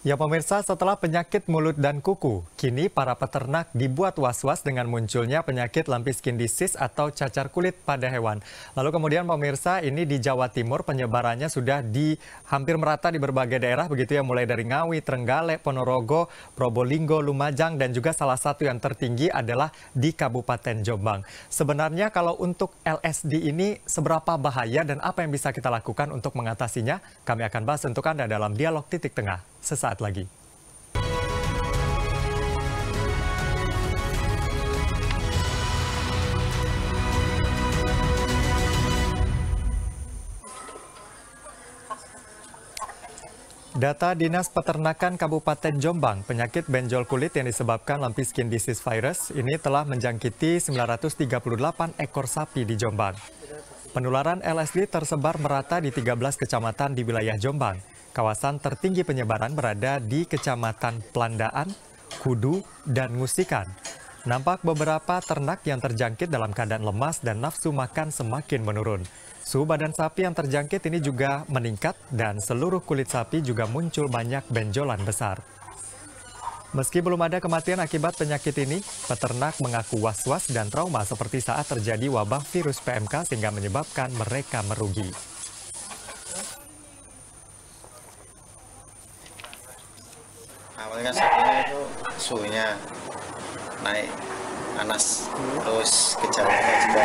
Ya pemirsa, setelah penyakit mulut dan kuku, kini para peternak dibuat was-was dengan munculnya penyakit lumpy skin disease atau cacar kulit pada hewan. Lalu kemudian pemirsa, ini di Jawa Timur penyebarannya sudah hampir merata di berbagai daerah begitu ya, mulai dari Ngawi, Trenggalek, Ponorogo, Probolinggo, Lumajang, dan juga salah satu yang tertinggi adalah di Kabupaten Jombang. Sebenarnya kalau untuk LSD ini seberapa bahaya dan apa yang bisa kita lakukan untuk mengatasinya? Kami akan bahas untuk Anda dalam Dialog Titik Tengah sesaat lagi. Data Dinas Peternakan Kabupaten Jombang, penyakit benjol kulit yang disebabkan lumpy skin disease virus ini telah menjangkiti 938 ekor sapi di Jombang. Penularan LSD tersebar merata di 13 kecamatan di wilayah Jombang. Kawasan tertinggi penyebaran berada di Kecamatan Pelandaan, Kudu, dan Ngusikan. Nampak beberapa ternak yang terjangkit dalam keadaan lemas dan nafsu makan semakin menurun. Suhu badan sapi yang terjangkit ini juga meningkat dan seluruh kulit sapi juga muncul banyak benjolan besar. Meski belum ada kematian akibat penyakit ini, peternak mengaku was-was dan trauma seperti saat terjadi wabah virus PMK sehingga menyebabkan mereka merugi. Awalnya sapinya itu suhunya naik panas, terus gejalanya juga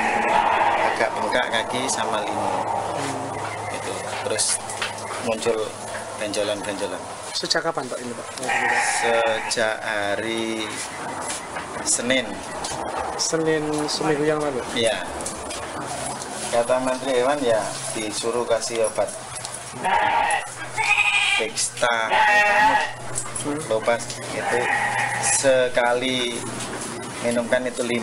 agak bengkak kaki sama lini, itu terus muncul benjolan-benjolan. Sejak kapan Pak ini Pak? Sejak hari Senin. Senin seminggu yang lalu? Iya. Kata Menteri Hewan ya disuruh kasih obat Dexta, Lopas itu sekali minumkan itu 5.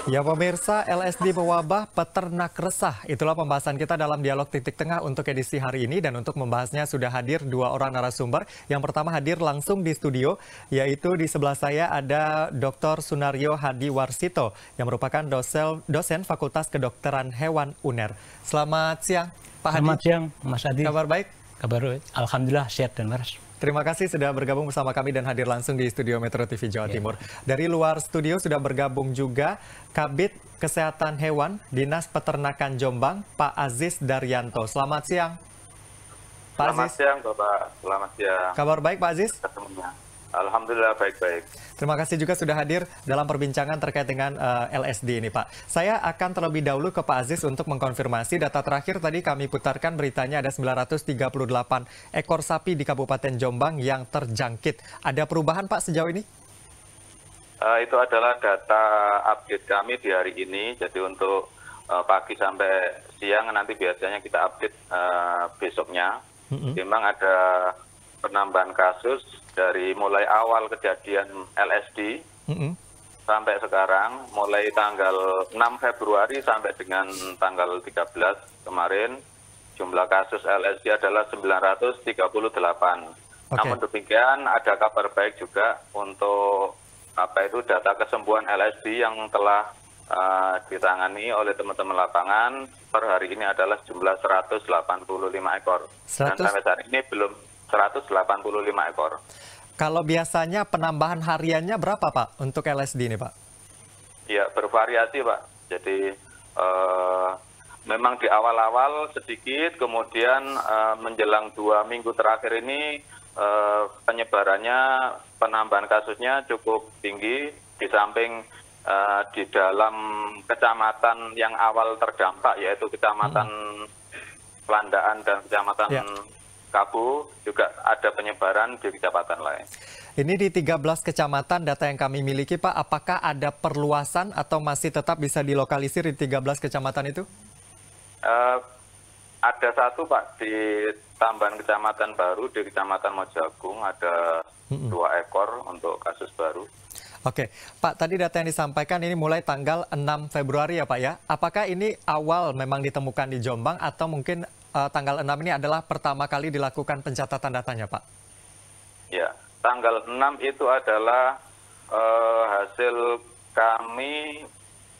Ya pemirsa, LSD mewabah, peternak resah. Itulah pembahasan kita dalam Dialog Titik Tengah untuk edisi hari ini. Dan untuk membahasnya sudah hadir 2 orang narasumber. Yang pertama hadir langsung di studio, yaitu di sebelah saya ada Dr. Sunario Hadi Warsito, yang merupakan dosen Fakultas Kedokteran Hewan UNER. Selamat siang, Pak Hadi. Selamat siang, Mas Adi. Kabar baik? Kabar baik. Alhamdulillah, sehat dan waras. Terima kasih sudah bergabung bersama kami dan hadir langsung di studio Metro TV Jawa Timur. Dari luar studio sudah bergabung juga Kabid Kesehatan Hewan Dinas Peternakan Jombang, Pak Aziz Daryanto. Selamat siang, Pak Selamat Aziz. siang, Bapak. Selamat siang. Kabar baik, Pak Aziz? Ketemunya. Alhamdulillah baik-baik. Terima kasih juga sudah hadir dalam perbincangan terkait dengan LSD ini, Pak. Saya akan terlebih dahulu ke Pak Aziz untuk mengkonfirmasi data terakhir tadi kami putarkan beritanya ada 938 ekor sapi di Kabupaten Jombang yang terjangkit. Ada perubahan, Pak, sejauh ini? Itu adalah data update kami di hari ini. Jadi untuk pagi sampai siang nanti biasanya kita update besoknya. Memang ada penambahan kasus dari mulai awal kejadian LSD sampai sekarang, mulai tanggal 6 Februari sampai dengan tanggal 13 kemarin, jumlah kasus LSD adalah 938. Namun demikian ada kabar baik juga untuk data kesembuhan LSD yang telah ditangani oleh teman-teman lapangan per hari ini adalah jumlah 185 ekor. Dan sampai saat ini belum 185 ekor. Kalau biasanya penambahan hariannya berapa, Pak, untuk LSD ini, Pak? Ya, bervariasi, Pak. Jadi memang di awal-awal sedikit, kemudian menjelang 2 minggu terakhir ini penyebarannya, penambahan kasusnya cukup tinggi. Di samping di dalam kecamatan yang awal terdampak, yaitu Kecamatan Pelandaan dan Kecamatan Kabu, juga ada penyebaran di kecamatan lain. Ini di 13 kecamatan data yang kami miliki, Pak, apakah ada perluasan atau masih tetap bisa dilokalisir di 13 kecamatan itu? Ada satu, Pak, di tambahan kecamatan baru, di Kecamatan Mojagung ada 2 ekor untuk kasus baru. Oke, Pak, tadi data yang disampaikan ini mulai tanggal 6 Februari ya, Pak ya. Apakah ini awal memang ditemukan di Jombang atau mungkin tanggal 6 ini adalah pertama kali dilakukan pencatatan datanya, Pak? Ya, tanggal 6 itu adalah hasil kami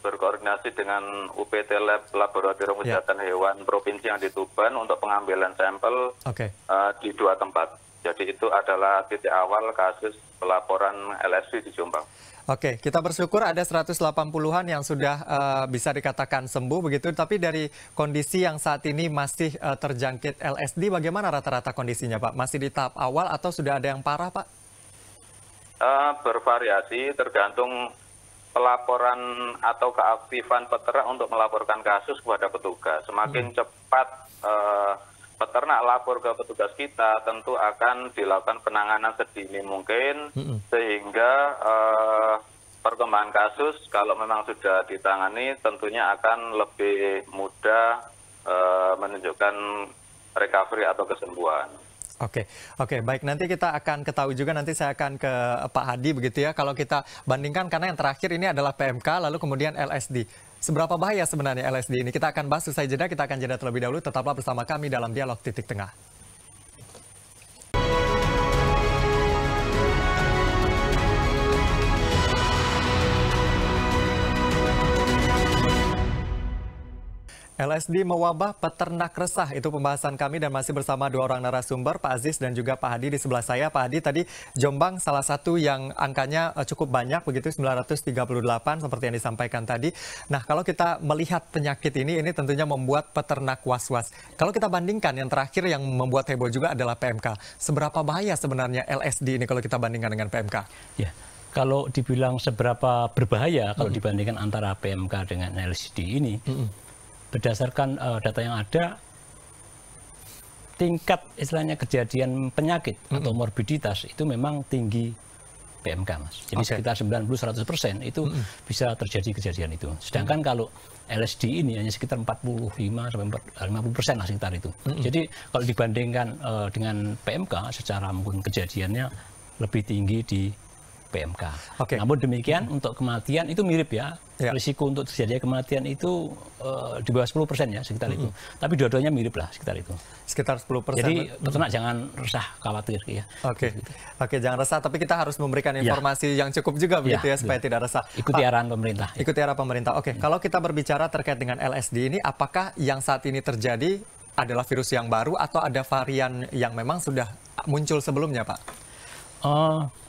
berkoordinasi dengan UPT Lab Laboratorium Kesehatan Hewan Provinsi yang di Tuban untuk pengambilan sampel di 2 tempat. Jadi itu adalah titik awal kasus pelaporan LSD di Jombang. Oke, kita bersyukur ada 180-an yang sudah bisa dikatakan sembuh begitu. Tapi dari kondisi yang saat ini masih terjangkit LSD, bagaimana rata-rata kondisinya, Pak? Masih di tahap awal atau sudah ada yang parah, Pak? Bervariasi, tergantung pelaporan atau keaktifan peternak untuk melaporkan kasus kepada petugas. Semakin cepat peternak lapor ke petugas kita, tentu akan dilakukan penanganan sedini mungkin, sehingga perkembangan kasus kalau memang sudah ditangani tentunya akan lebih mudah menunjukkan recovery atau kesembuhan. Oke, baik. Nanti kita akan ketahui juga, nanti saya akan ke Pak Hadi begitu ya. Kalau kita bandingkan, karena yang terakhir ini adalah PMK, lalu kemudian LSD. Seberapa bahaya sebenarnya LSD ini? Kita akan bahas usai jeda, kita akan jeda terlebih dahulu. Tetaplah bersama kami dalam Dialog Titik Tengah. LSD mewabah, peternak resah. Itu pembahasan kami dan masih bersama 2 orang narasumber, Pak Aziz dan juga Pak Hadi di sebelah saya. Pak Hadi, tadi Jombang salah satu yang angkanya cukup banyak begitu, 938 seperti yang disampaikan tadi. Nah, kalau kita melihat penyakit ini tentunya membuat peternak was-was. Kalau kita bandingkan yang terakhir yang membuat heboh juga adalah PMK. Seberapa bahaya sebenarnya LSD ini kalau kita bandingkan dengan PMK? Ya. Kalau dibilang seberapa berbahaya kalau dibandingkan antara PMK dengan LSD ini, berdasarkan data yang ada, tingkat istilahnya kejadian penyakit atau morbiditas itu memang tinggi PMK, Mas. Jadi sekitar 90-100% itu bisa terjadi kejadian itu. Sedangkan kalau LSD ini hanya sekitar 45-50% lah sekitar itu. Jadi kalau dibandingkan dengan PMK, secara mungkin kejadiannya lebih tinggi di PMK. Namun demikian untuk kematian itu mirip ya. Risiko untuk terjadi kematian itu di bawah 10% ya sekitar itu. Tapi dua-duanya mirip lah sekitar itu. Sekitar 10%. Jadi peternak jangan resah, khawatir ya. Oke, jangan resah. Tapi kita harus memberikan informasi yang cukup juga begitu ya supaya tidak resah. Ikuti arahan pemerintah. Ikuti arahan pemerintah. Kalau kita berbicara terkait dengan LSD ini, apakah yang saat ini terjadi adalah virus yang baru atau ada varian yang memang sudah muncul sebelumnya, Pak?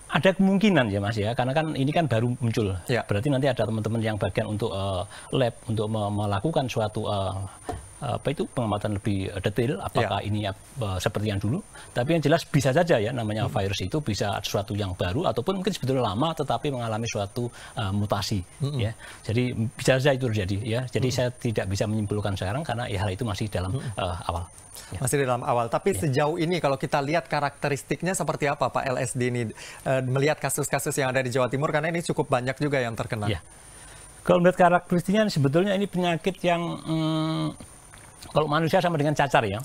Ada kemungkinan ya Mas ya, karena kan ini kan baru muncul. Berarti nanti ada teman-teman yang bagian untuk lab untuk melakukan suatu pengamatan lebih detail apakah ini seperti yang dulu. Tapi yang jelas bisa saja ya, namanya virus itu bisa sesuatu yang baru ataupun mungkin sebetulnya lama tetapi mengalami suatu mutasi ya. Jadi bisa saja itu terjadi ya. Jadi saya tidak bisa menyimpulkan sekarang karena hal itu masih dalam awal. Masih dalam awal. Tapi sejauh ini kalau kita lihat karakteristiknya seperti apa Pak LSD ini, melihat kasus-kasus yang ada di Jawa Timur, karena ini cukup banyak juga yang terkena. Kalau melihat karakteristiknya sebetulnya ini penyakit yang kalau manusia sama dengan cacar ya.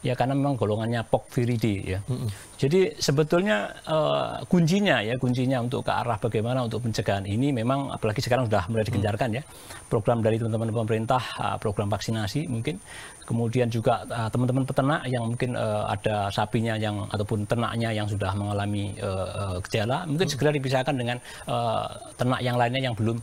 Ya karena memang golongannya Porphyridae ya. Jadi sebetulnya kuncinya untuk ke arah bagaimana untuk pencegahan ini memang apalagi sekarang sudah mulai digencarkan ya. Program dari teman-teman pemerintah, program vaksinasi mungkin. Kemudian juga teman-teman peternak yang mungkin ada sapinya yang ataupun ternaknya yang sudah mengalami gejala, mungkin segera dipisahkan dengan ternak yang lainnya yang belum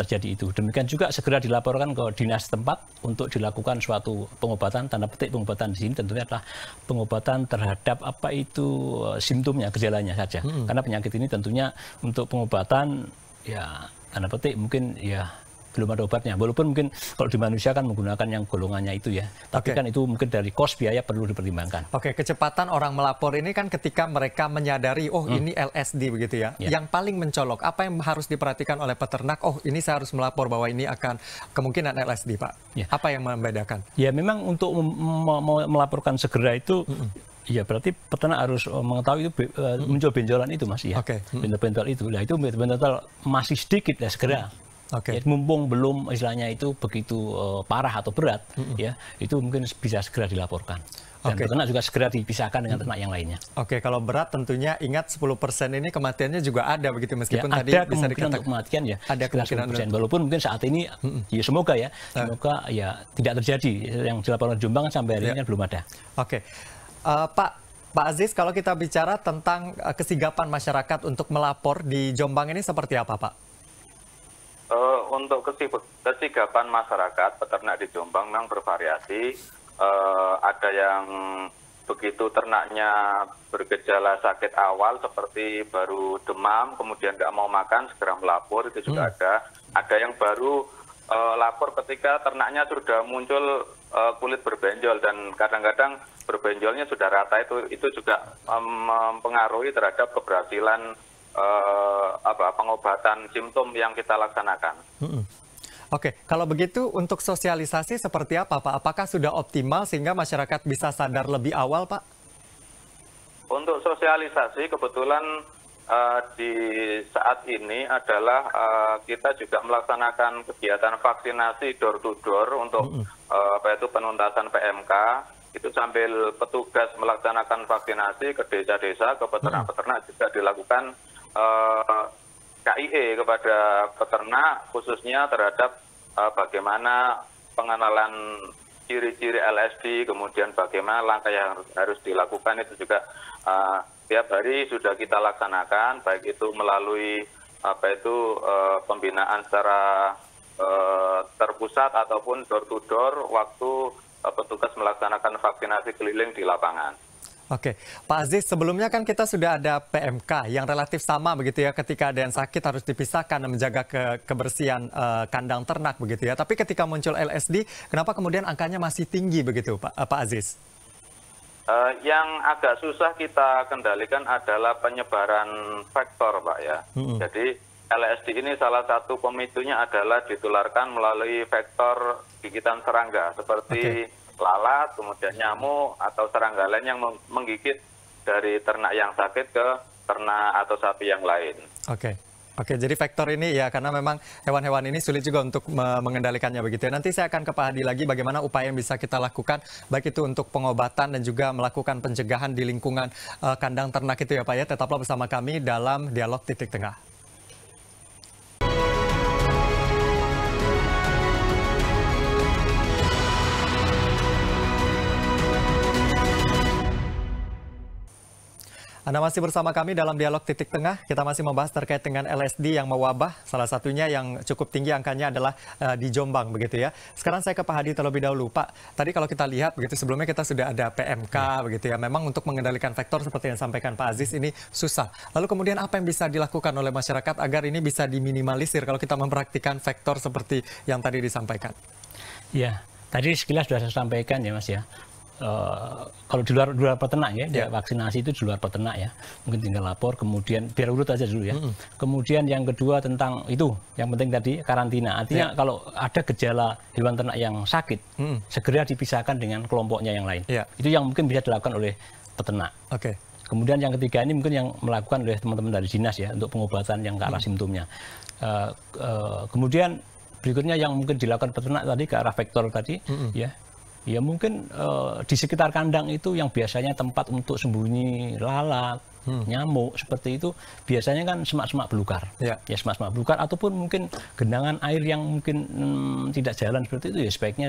terjadi itu. Demikian juga segera dilaporkan ke dinas tempat untuk dilakukan suatu pengobatan, tanda petik pengobatan di sini tentunya adalah pengobatan terhadap apa itu simptomnya, gejalanya saja. Karena penyakit ini tentunya untuk pengobatan ya tanda petik mungkin ya belum ada obatnya. Walaupun mungkin kalau di manusia kan menggunakan yang golongannya itu ya. Tapi kan itu mungkin dari kos biaya perlu dipertimbangkan. Kecepatan orang melapor ini kan ketika mereka menyadari, ini LSD begitu ya. Yang paling mencolok, apa yang harus diperhatikan oleh peternak? Ini saya harus melapor bahwa ini akan kemungkinan LSD, Pak. Apa yang membedakan? Ya memang untuk melaporkan segera itu, ya berarti peternak harus mengetahui itu muncul benjolan itu Mas ya. Benjol-benjol itu. Nah itu benjol masih sedikit ya segera. Ya, mumpung belum istilahnya itu begitu parah atau berat, ya itu mungkin bisa segera dilaporkan. Dan peternak juga segera dipisahkan dengan ternak yang lainnya. Kalau berat tentunya ingat 10% ini kematiannya juga ada begitu meskipun ya, tadi bisa dikatakan untuk kematian ya. Ada kemungkinan 10%. Walaupun mungkin saat ini ya semoga ya tidak terjadi yang dilaporkan Jombang sampai hari ini kan belum ada. Pak Aziz, kalau kita bicara tentang kesigapan masyarakat untuk melapor di Jombang ini seperti apa, Pak? untuk kesigapan masyarakat peternak di Jombang memang bervariasi. Ada yang begitu ternaknya bergejala sakit awal seperti baru demam, kemudian nggak mau makan, segera melapor, itu juga ada. Ada yang baru lapor ketika ternaknya sudah muncul kulit berbenjol, dan kadang-kadang berbenjolnya sudah rata, itu juga mempengaruhi terhadap keberhasilan pengobatan simptom yang kita laksanakan. Oke, kalau begitu untuk sosialisasi seperti apa, Pak? Apakah sudah optimal sehingga masyarakat bisa sadar lebih awal, Pak? Untuk sosialisasi kebetulan di saat ini adalah kita juga melaksanakan kegiatan vaksinasi door to door untuk penuntasan PMK. Itu sambil petugas melaksanakan vaksinasi ke desa-desa, ke peternak-peternak juga dilakukan KIE kepada peternak, khususnya terhadap bagaimana pengenalan ciri-ciri LSD, kemudian bagaimana langkah yang harus dilakukan, itu juga tiap hari sudah kita laksanakan, baik itu melalui pembinaan secara terpusat ataupun door to door waktu petugas melaksanakan vaksinasi keliling di lapangan. Oke, Pak Aziz, sebelumnya kan kita sudah ada PMK yang relatif sama begitu ya, ketika ada yang sakit harus dipisahkan dan menjaga kebersihan kandang ternak begitu ya. Tapi ketika muncul LSD, kenapa kemudian angkanya masih tinggi begitu, Pak Aziz? Yang agak susah kita kendalikan adalah penyebaran vektor, Pak ya. Jadi LSD ini salah satu pemicunya adalah ditularkan melalui vektor gigitan serangga seperti lalat, kemudian nyamuk atau serangga lain yang menggigit dari ternak yang sakit ke ternak atau sapi yang lain. Oke, jadi vektor ini ya karena memang hewan-hewan ini sulit juga untuk mengendalikannya begitu ya. Nanti saya akan ke Pak Hadi lagi bagaimana upaya yang bisa kita lakukan baik itu untuk pengobatan dan juga melakukan pencegahan di lingkungan kandang ternak itu ya Pak ya. Tetaplah bersama kami dalam Dialog Titik Tengah. Anda masih bersama kami dalam Dialog Titik Tengah. Kita masih membahas terkait dengan LSD yang mewabah. Salah satunya yang cukup tinggi angkanya adalah di Jombang begitu ya. Sekarang saya ke Pak Hadi terlebih dahulu. Pak, tadi kalau kita lihat begitu sebelumnya kita sudah ada PMK begitu ya. Memang untuk mengendalikan vektor seperti yang disampaikan Pak Aziz ini susah. Lalu kemudian apa yang bisa dilakukan oleh masyarakat agar ini bisa diminimalisir kalau kita mempraktikkan vektor seperti yang tadi disampaikan? Ya, tadi sekilas sudah saya sampaikan ya Mas ya. Kalau di luar peternak ya, vaksinasi itu di luar peternak ya, mungkin tinggal lapor, kemudian biar urut aja dulu ya. Kemudian yang kedua tentang itu, yang penting tadi karantina. Artinya kalau ada gejala hewan ternak yang sakit, segera dipisahkan dengan kelompoknya yang lain. Itu yang mungkin bisa dilakukan oleh peternak. Kemudian yang ketiga ini mungkin yang melakukan oleh teman-teman dari dinas ya untuk pengobatan yang ke arah simptomnya. Kemudian berikutnya yang mungkin dilakukan peternak tadi ke arah vektor tadi ya mungkin di sekitar kandang itu yang biasanya tempat untuk sembunyi lalat, nyamuk seperti itu biasanya kan semak-semak belukar, ya semak-semak belukar ataupun mungkin genangan air yang mungkin tidak jalan seperti itu ya sebaiknya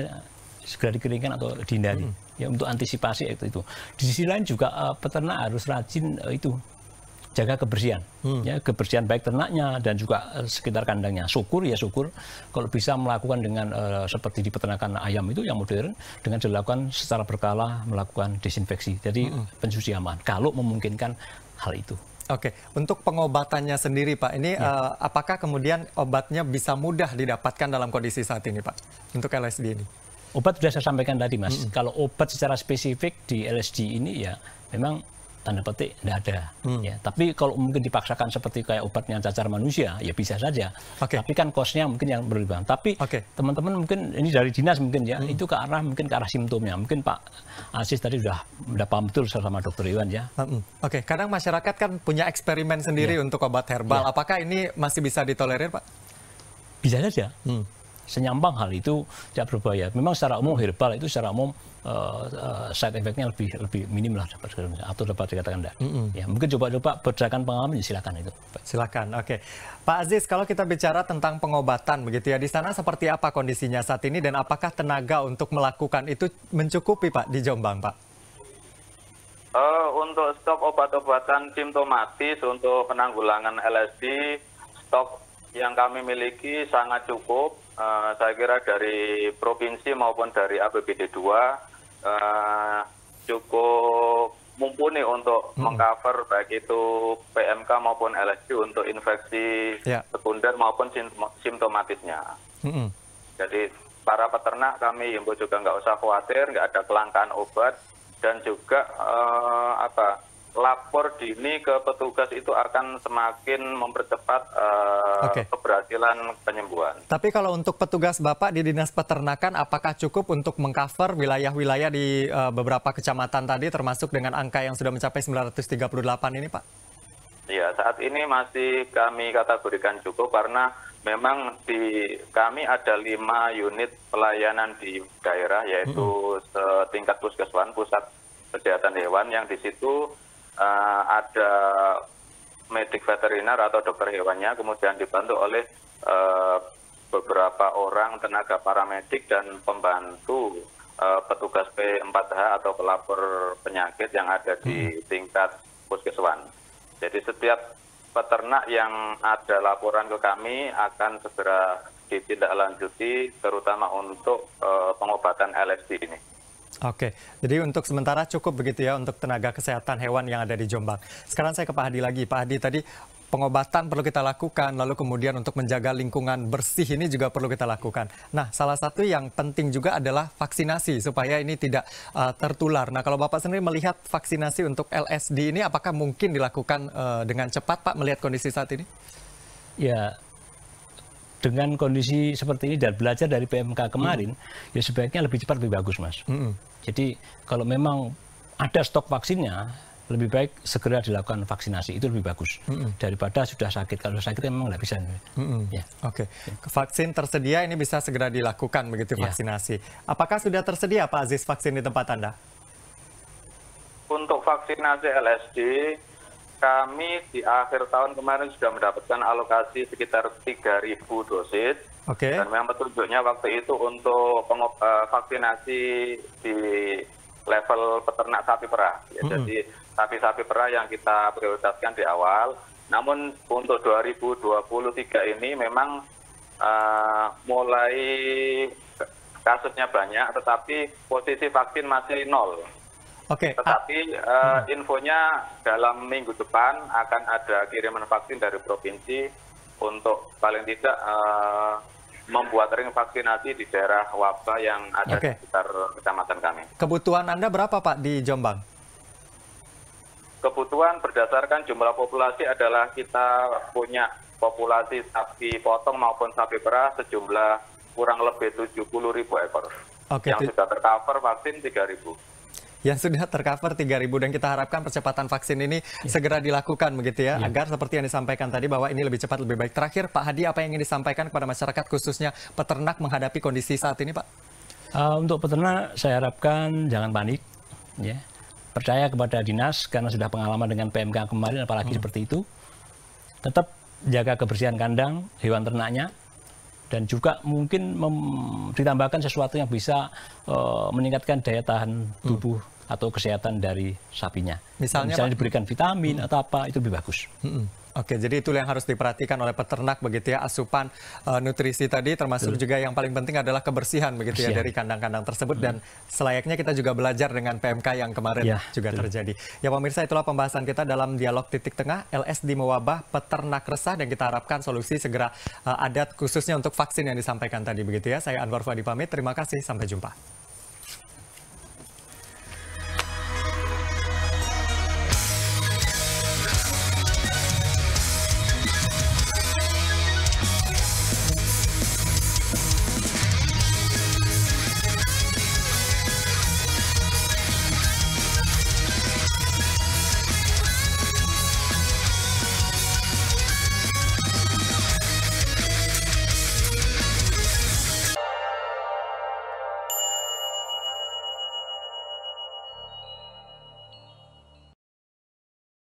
segera dikeringkan atau dihindari ya untuk antisipasi itu. Di sisi lain juga peternak harus rajin jaga kebersihan, ya kebersihan baik ternaknya dan juga sekitar kandangnya. Syukur kalau bisa melakukan dengan seperti di peternakan ayam itu yang modern dengan dilakukan secara berkala melakukan desinfeksi. Jadi pencuci aman kalau memungkinkan hal itu. Oke, untuk pengobatannya sendiri Pak, ini apakah kemudian obatnya bisa mudah didapatkan dalam kondisi saat ini Pak untuk LSD ini? Obat sudah saya sampaikan tadi Mas. Kalau obat secara spesifik di LSD ini ya memang tanda petik tidak ada ya, tapi kalau mungkin dipaksakan seperti kayak obatnya cacar manusia ya bisa saja, tapi kan kosnya mungkin yang berlebihan. Tapi teman-teman mungkin ini dari dinas mungkin ya itu ke arah simptomnya, mungkin Pak Aziz tadi sudah paham betul sama Dokter Iwan ya. Kadang masyarakat kan punya eksperimen sendiri untuk obat herbal, apakah ini masih bisa ditolerir Pak? Bisa saja. Senyambang hal itu tidak berbahaya. Memang secara umum herbal itu secara umum side effect-nya lebih minim lah atau dapat dikatakan tidak. Ya, mungkin coba-coba berdasarkan pengalaman silakan itu. Silakan. Pak Aziz, kalau kita bicara tentang pengobatan begitu ya, di sana seperti apa kondisinya saat ini dan apakah tenaga untuk melakukan itu mencukupi Pak di Jombang Pak? Untuk stok obat-obatan simptomatis untuk penanggulangan LSD, stok yang kami miliki sangat cukup. Saya kira dari provinsi maupun dari APBD 2 cukup mumpuni untuk mengcover baik itu PMK maupun LSD untuk infeksi sekunder maupun simptomatisnya. Jadi para peternak kami himbau juga nggak usah khawatir, nggak ada kelangkaan obat, dan juga lapor dini ke petugas itu akan semakin mempercepat keberhasilan penyembuhan. Tapi kalau untuk petugas Bapak di Dinas Peternakan, apakah cukup untuk mengcover wilayah-wilayah di beberapa kecamatan tadi, termasuk dengan angka yang sudah mencapai 938 ini, Pak? Ya, saat ini masih kami kategorikan cukup karena memang di kami ada 5 unit pelayanan di daerah, yaitu setingkat puskeswan, pusat kesehatan hewan, yang di situ ada medik veteriner atau dokter hewannya, kemudian dibantu oleh beberapa orang tenaga paramedik dan pembantu petugas P4H atau pelapor penyakit yang ada di tingkat puskeswan. Jadi setiap peternak yang ada laporan ke kami akan segera ditindaklanjuti, terutama untuk pengobatan LSD ini. Oke, jadi untuk sementara cukup begitu ya untuk tenaga kesehatan hewan yang ada di Jombang. Sekarang saya ke Pak Hadi lagi. Pak Hadi, tadi pengobatan perlu kita lakukan, lalu kemudian untuk menjaga lingkungan bersih ini juga perlu kita lakukan. Nah, salah satu yang penting juga adalah vaksinasi supaya ini tidak tertular. Nah, kalau Bapak sendiri melihat vaksinasi untuk LSD ini apakah mungkin dilakukan dengan cepat, Pak, melihat kondisi saat ini? Ya, dengan kondisi seperti ini dan belajar dari PMK kemarin, ya sebaiknya lebih cepat lebih bagus, Mas. Jadi kalau memang ada stok vaksinnya, lebih baik segera dilakukan vaksinasi, itu lebih bagus daripada sudah sakit. Kalau sudah sakit memang nggak bisa. Ya. Oke, vaksin tersedia ini bisa segera dilakukan begitu vaksinasi. Apakah sudah tersedia, Pak Aziz, vaksin di tempat Anda? Untuk vaksinasi LSD, kami di akhir tahun kemarin sudah mendapatkan alokasi sekitar 3.000 dosis. Dan memang petunjuknya waktu itu untuk vaksinasi di level peternak sapi perah. Jadi sapi-sapi perah yang kita prioritaskan di awal. Namun untuk 2023 ini memang mulai kasusnya banyak, tetapi posisi vaksin masih 0. Tetapi infonya dalam minggu depan akan ada kiriman vaksin dari provinsi untuk paling tidak membuat ring vaksinasi di daerah wabah yang ada di sekitar kecamatan kami. Kebutuhan Anda berapa, Pak, di Jombang? Kebutuhan berdasarkan jumlah populasi adalah kita punya populasi sapi potong maupun sapi perah sejumlah kurang lebih 70.000 ekor. Yang sudah tercover vaksin 3.000. Yang sudah tercover 3.000, dan kita harapkan percepatan vaksin ini segera dilakukan begitu ya, agar seperti yang disampaikan tadi bahwa ini lebih cepat lebih baik. Terakhir, Pak Hadi, apa yang ingin disampaikan kepada masyarakat khususnya peternak menghadapi kondisi saat ini, Pak? Untuk peternak saya harapkan jangan panik, ya. Percaya kepada dinas karena sudah pengalaman dengan PMK kemarin, apalagi seperti itu. Tetap jaga kebersihan kandang hewan ternaknya, dan juga mungkin ditambahkan sesuatu yang bisa meningkatkan daya tahan tubuh atau kesehatan dari sapinya. Misalnya diberikan vitamin atau apa, itu lebih bagus. Oke, jadi itu yang harus diperhatikan oleh peternak begitu ya, asupan nutrisi tadi, termasuk juga yang paling penting adalah kebersihan begitu ya dari kandang-kandang tersebut, dan selayaknya kita juga belajar dengan PMK yang kemarin juga terjadi. Ya pemirsa, itulah pembahasan kita dalam dialog titik tengah LSD mewabah, peternak resah, dan kita harapkan solusi segera ada khususnya untuk vaksin yang disampaikan tadi begitu ya. Saya Anwar Fadi pamit, terima kasih, sampai jumpa.